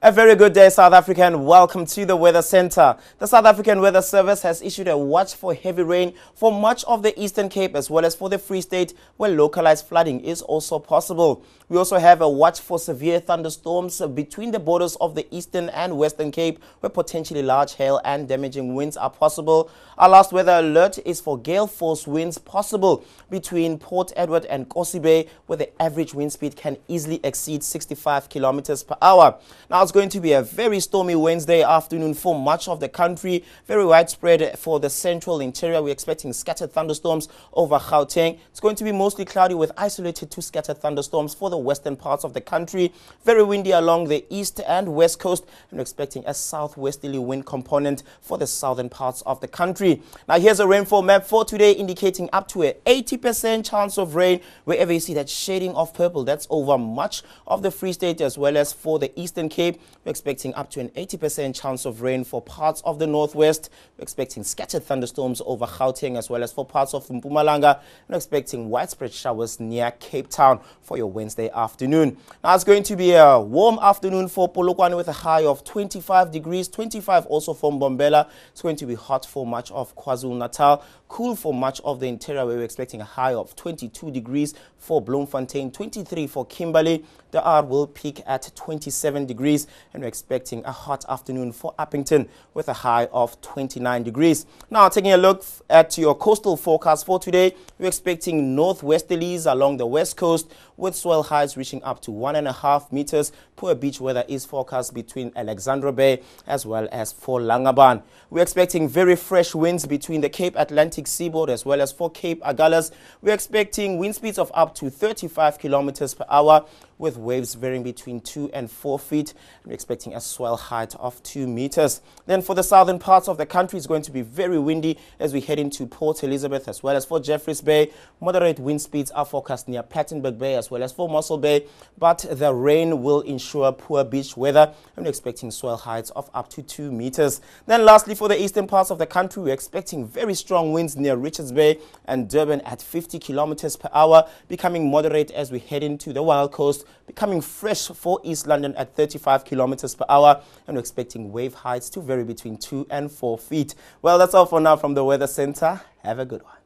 A very good day, South Africa, and welcome to the Weather Center. The South African Weather Service has issued a watch for heavy rain for much of the Eastern Cape as well as for the Free State, where localized flooding is also possible. We also have a watch for severe thunderstorms between the borders of the Eastern and Western Cape, where potentially large hail and damaging winds are possible. Our last weather alert is for gale force winds possible between Port Edward and Kosi Bay, where the average wind speed can easily exceed 65 kilometers per hour. Now, it's going to be a very stormy Wednesday afternoon for much of the country, very widespread for the central interior. We're expecting scattered thunderstorms over Gauteng. It's going to be mostly cloudy with isolated to scattered thunderstorms for the western parts of the country. Very windy along the east and west coast, and we're expecting a southwesterly wind component for the southern parts of the country. Now, here's a rainfall map for today indicating up to an 80% chance of rain. Wherever you see that shading of purple, that's over much of the Free State as well as for the Eastern Cape. We're expecting up to an 80% chance of rain for parts of the northwest. We're expecting scattered thunderstorms over Gauteng as well as for parts of Mpumalanga. We're expecting widespread showers near Cape Town for your Wednesday afternoon. Now, it's going to be a warm afternoon for Polokwane with a high of 25 degrees, 25 also for Mbombela. It's going to be hot for much of KwaZulu-Natal, cool for much of the interior, where we're expecting a high of 22 degrees for Bloemfontein, 23 for Kimberley. The R will peak at 27 degrees, and we're expecting a hot afternoon for Uppington with a high of 29 degrees. Now, taking a look at your coastal forecast for today, we're expecting northwesterlies along the west coast with swell heights reaching up to 1.5 meters. Poor beach weather is forecast between Alexandra Bay as well as for Langaban. We're expecting very fresh winds between the Cape Atlantic seaboard as well as for Cape Agulhas. We're expecting wind speeds of up to 35 kilometers per hour with waves varying between 2 and 4 feet. We're expecting a swell height of 2 meters. Then for the southern parts of the country, it's going to be very windy as we head into Port Elizabeth as well as for Jeffreys Bay. Moderate wind speeds are forecast near Plettenberg Bay as well as for Mossel Bay, but the rain will ensure poor beach weather, and we're expecting swell heights of up to 2 meters. Then lastly, for the eastern parts of the country, we're expecting very strong winds near Richards Bay and Durban at 50 kilometers per hour, becoming moderate as we head into the Wild Coast, becoming fresh for East London at 35 kilometers per hour, and we're expecting wave heights to vary between 2 and 4 feet. Well, that's all for now from the Weather Center. Have a good one.